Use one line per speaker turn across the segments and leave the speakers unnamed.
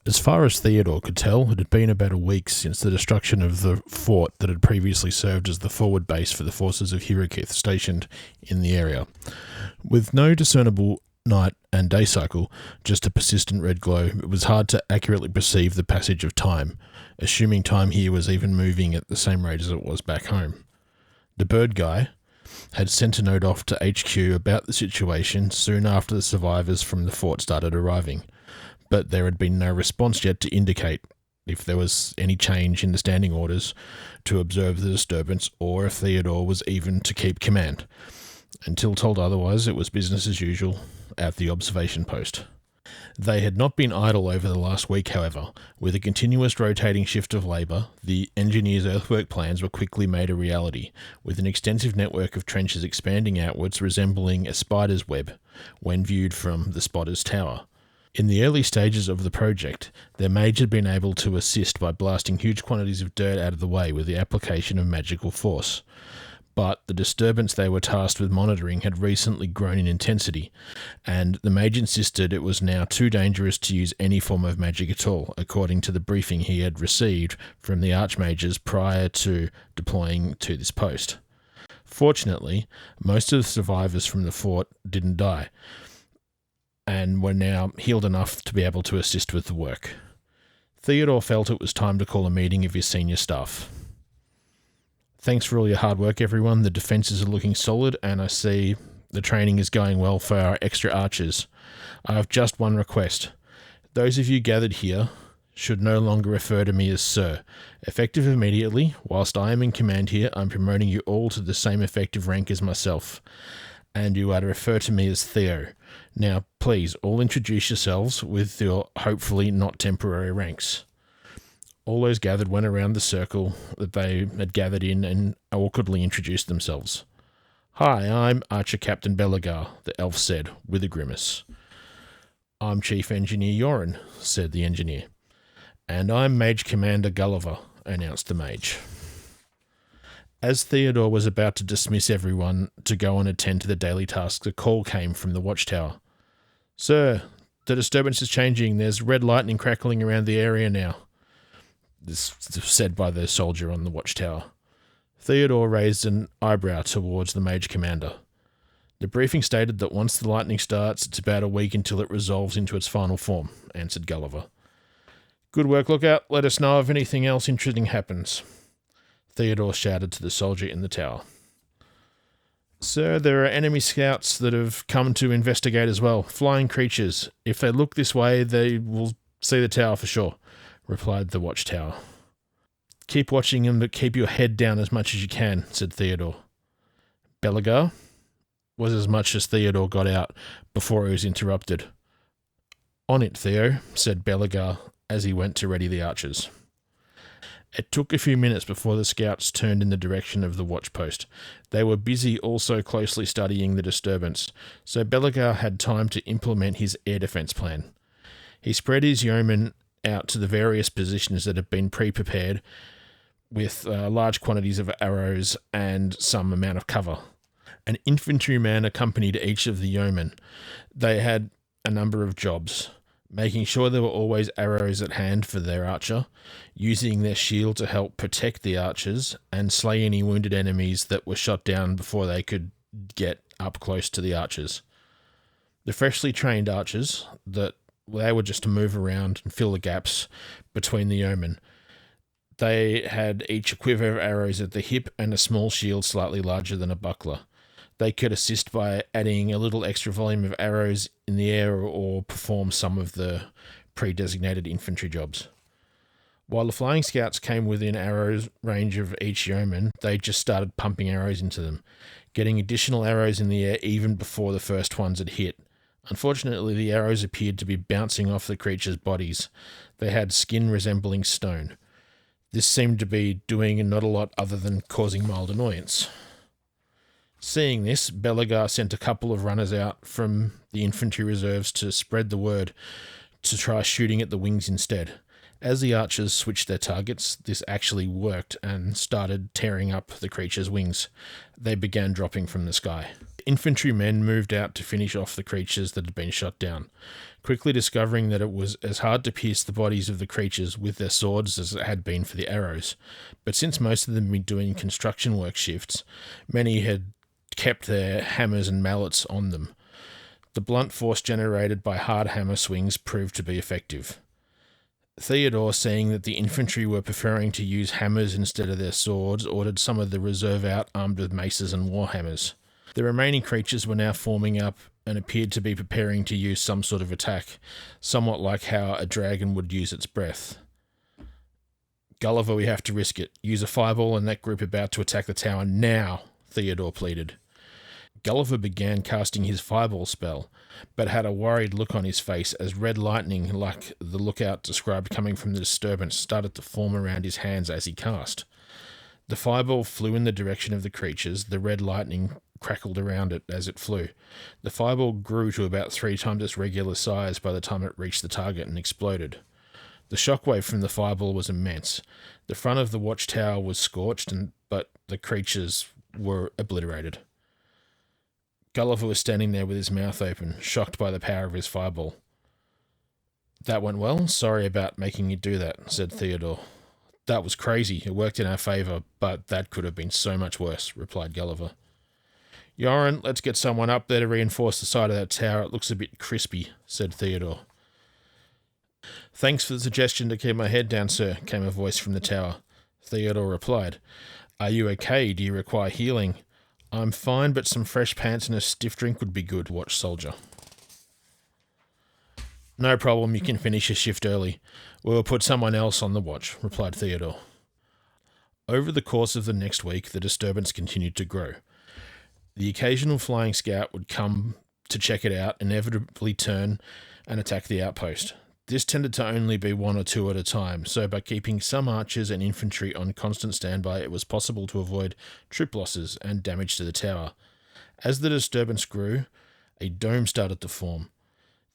As far as Theodore could tell, it had been about a week since the destruction of the fort that had previously served as the forward base for the forces of Hirikith stationed in the area. With no discernible night and day cycle, just a persistent red glow, it was hard to accurately perceive the passage of time, assuming time here was even moving at the same rate as it was back home. The bird guy had sent a note off to HQ about the situation soon after the survivors from the fort started arriving, but there had been no response yet to indicate if there was any change in the standing orders to observe the disturbance or if Theodore was even to keep command. Until told otherwise, it was business as usual at the observation post. They had not been idle over the last week, however. With a continuous rotating shift of labour, the engineers' earthwork plans were quickly made a reality, with an extensive network of trenches expanding outwards resembling a spider's web when viewed from the spotter's tower. In the early stages of the project, their mage had been able to assist by blasting huge quantities of dirt out of the way with the application of magical force. But the disturbance they were tasked with monitoring had recently grown in intensity, and the mage insisted it was now too dangerous to use any form of magic at all, according to the briefing he had received from the archmages prior to deploying to this post. Fortunately, most of the survivors from the fort didn't die, and were now healed enough to be able to assist with the work. Theodore felt it was time to call a meeting of his senior staff. Thanks for all your hard work, everyone. The defences are looking solid, and I see the training is going well for our extra archers. I have just one request. Those of you gathered here should no longer refer to me as Sir. Effective immediately, whilst I am in command here, I'm promoting you all to the same effective rank as myself, and you are to refer to me as Theo. Now, please, all introduce yourselves with your hopefully not temporary ranks. All those gathered went around the circle that they had gathered in and awkwardly introduced themselves. Hi, I'm Archer Captain Belagar, the elf said, with a grimace. I'm Chief Engineer Yoren, said the engineer. And I'm Mage Commander Gulliver, announced the mage. As Theodore was about to dismiss everyone to go and attend to the daily tasks, a call came from the watchtower. Sir, the disturbance is changing. There's red lightning crackling around the area now. This was said by the soldier on the watchtower. Theodore raised an eyebrow towards the mage commander. The briefing stated that once the lightning starts, it's about a week until it resolves into its final form, answered Gulliver. Good work, Lookout. Let us know if anything else interesting happens. Theodore shouted to the soldier in the tower. Sir, there are enemy scouts that have come to investigate as well. Flying creatures. If they look this way, they will see the tower for sure, replied the watchtower. Keep watching them, but keep your head down as much as you can, said Theodore. Belagar was as much as Theodore got out before he was interrupted. On it, Theo, said Belagar as he went to ready the archers. It took a few minutes before the scouts turned in the direction of the watchpost. They were busy also closely studying the disturbance, so Belagar had time to implement his air defence plan. He spread his yeomen out to the various positions that had been pre-prepared with large quantities of arrows and some amount of cover. An infantryman accompanied each of the yeomen. They had a number of jobs, making sure there were always arrows at hand for their archer, using their shield to help protect the archers, and slay any wounded enemies that were shot down before they could get up close to the archers. The freshly trained archers, they were just to move around and fill the gaps between the yeomen. They had each a quiver of arrows at the hip and a small shield slightly larger than a buckler. They could assist by adding a little extra volume of arrows in the air or perform some of the pre-designated infantry jobs. While the flying scouts came within arrows range of each yeoman, they just started pumping arrows into them, getting additional arrows in the air even before the first ones had hit. Unfortunately, the arrows appeared to be bouncing off the creatures' bodies. They had skin resembling stone. This seemed to be doing not a lot other than causing mild annoyance. Seeing this, Belagar sent a couple of runners out from the infantry reserves to spread the word to try shooting at the wings instead. As the archers switched their targets, this actually worked and started tearing up the creature's wings. They began dropping from the sky. infantrymen moved out to finish off the creatures that had been shot down, quickly discovering that it was as hard to pierce the bodies of the creatures with their swords as it had been for the arrows. But since most of them had been doing construction work shifts, many had kept their hammers and mallets on them. The blunt force generated by hard hammer swings proved to be effective. Theodore, seeing that the infantry were preferring to use hammers instead of their swords, ordered some of the reserve out armed with maces and warhammers. The remaining creatures were now forming up and appeared to be preparing to use some sort of attack, somewhat like how a dragon would use its breath. "Gulliver, we have to risk it. Use a fireball on that group about to attack the tower now," Theodore pleaded. Gulliver began casting his fireball spell, but had a worried look on his face as red lightning, like the lookout described coming from the disturbance, started to form around his hands as he cast. The fireball flew in the direction of the creatures. The red lightning crackled around it as it flew. The fireball grew to about 3 times its regular size by the time it reached the target and exploded. The shockwave from the fireball was immense. The front of the watchtower was scorched, but the creatures were obliterated. Gulliver was standing there with his mouth open, shocked by the power of his fireball. "That went well. Sorry about making you do that," said Theodore. "That was crazy. It worked in our favour, but that could have been so much worse," replied Gulliver. "Yoren, let's get someone up there to reinforce the side of that tower. It looks a bit crispy," said Theodore. "Thanks for the suggestion to keep my head down, sir," came a voice from the tower. Theodore replied, "Are you okay? Do you require healing?" "I'm fine, but some fresh pants and a stiff drink would be good, watch soldier." "No problem, you can finish your shift early. We'll put someone else on the watch," replied Theodore. Over the course of the next week, the disturbance continued to grow. The occasional flying scout would come to check it out, inevitably turn and attack the outpost. This tended to only be 1 or 2 at a time, so by keeping some archers and infantry on constant standby, it was possible to avoid troop losses and damage to the tower. As the disturbance grew, a dome started to form.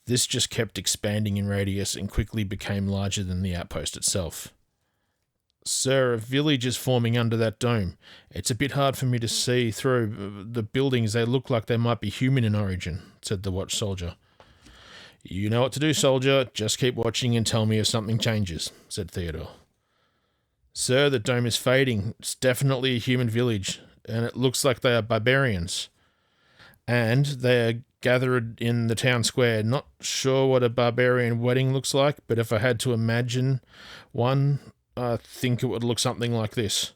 This just kept expanding in radius and quickly became larger than the outpost itself. "Sir, a village is forming under that dome. It's a bit hard for me to see through. The buildings, they look like they might be human in origin," said the watch soldier. "You know what to do, soldier. Just keep watching and tell me if something changes," said Theodore. "Sir, the dome is fading. It's definitely a human village, and it looks like they are barbarians. And they are gathered in the town square. Not sure what a barbarian wedding looks like, but if I had to imagine one, I think it would look something like this.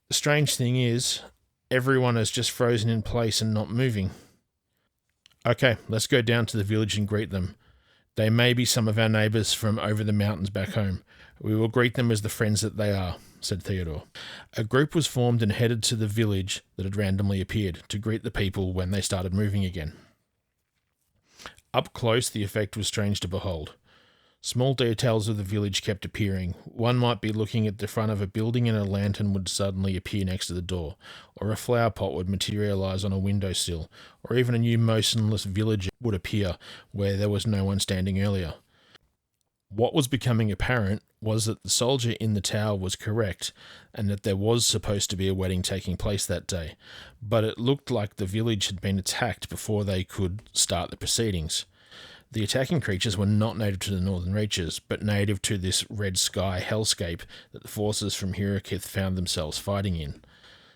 The strange thing is, everyone is just frozen in place and not moving." "Okay, let's go down to the village and greet them. They may be some of our neighbours from over the mountains back home. We will greet them as the friends that they are," said Theodore. A group was formed and headed to the village that had randomly appeared to greet the people when they started moving again. Up close, the effect was strange to behold. Small details of the village kept appearing. One might be looking at the front of a building and a lantern would suddenly appear next to the door, or a flower pot would materialize on a windowsill, or even a new motionless villager would appear where there was no one standing earlier. What was becoming apparent was that the soldier in the tower was correct, and that there was supposed to be a wedding taking place that day, but it looked like the village had been attacked before they could start the proceedings. The attacking creatures were not native to the northern reaches, but native to this red sky hellscape that the forces from Hirikith found themselves fighting in.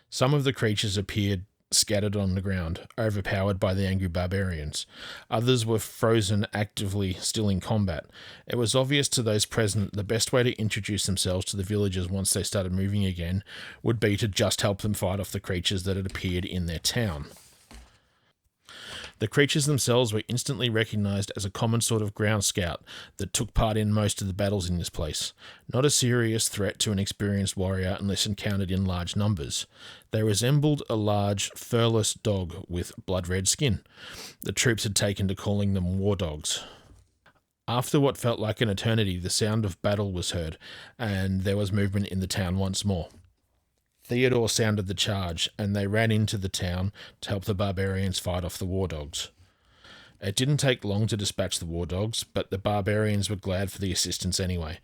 Some of the creatures appeared scattered on the ground, overpowered by the angry barbarians. Others were frozen, actively still in combat. It was obvious to those present the best way to introduce themselves to the villagers once they started moving again would be to just help them fight off the creatures that had appeared in their town. The creatures themselves were instantly recognized as a common sort of ground scout that took part in most of the battles in this place. Not a serious threat to an experienced warrior unless encountered in large numbers. They resembled a large, furless dog with blood-red skin. The troops had taken to calling them war dogs. After what felt like an eternity, the sound of battle was heard, and there was movement in the town once more. Theodore sounded the charge, and they ran into the town to help the barbarians fight off the war dogs. It didn't take long to dispatch the war dogs, but the barbarians were glad for the assistance anyway.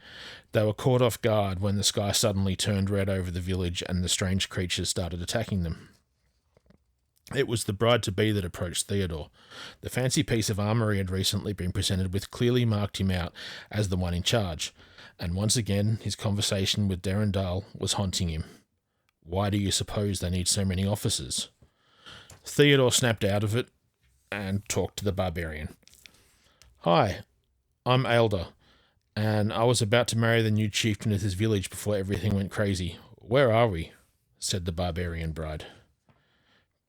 They were caught off guard when the sky suddenly turned red over the village and the strange creatures started attacking them. It was the bride-to-be that approached Theodore. The fancy piece of armour he had recently been presented with clearly marked him out as the one in charge, and once again his conversation with Derendal was haunting him. Why do you suppose they need so many officers? Theodore snapped out of it and talked to the barbarian. Hi, I'm Elder, and I was about to marry the new chieftain of this village before everything went crazy. Where are we? Said the barbarian bride.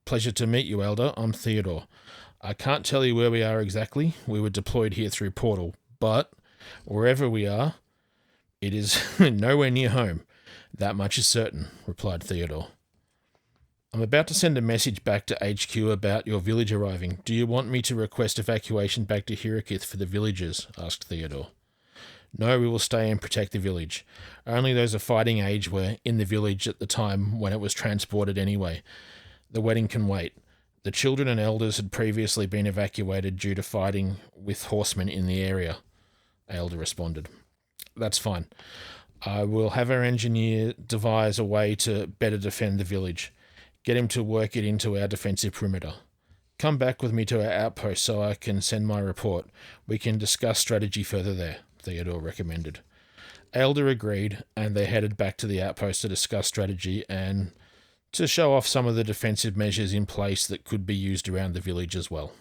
Pleasure to meet you, Elder. I'm Theodore. I can't tell you where we are exactly. We were deployed here through portal, but wherever we are, it is nowhere near home. That much is certain, replied Theodore. I'm about to send a message back to HQ about your village arriving. Do you want me to request evacuation back to Hirikith for the villagers? Asked Theodore. No, we will stay and protect the village. Only those of fighting age were in the village at the time when it was transported anyway. The wedding can wait. The children and elders had previously been evacuated due to fighting with horsemen in the area, Elder responded. That's fine. I will have our engineer devise a way to better defend the village. Get him to work it into our defensive perimeter. Come back with me to our outpost so I can send my report. We can discuss strategy further there, Theodore recommended. Elder agreed, and they headed back to the outpost to discuss strategy and to show off some of the defensive measures in place that could be used around the village as well.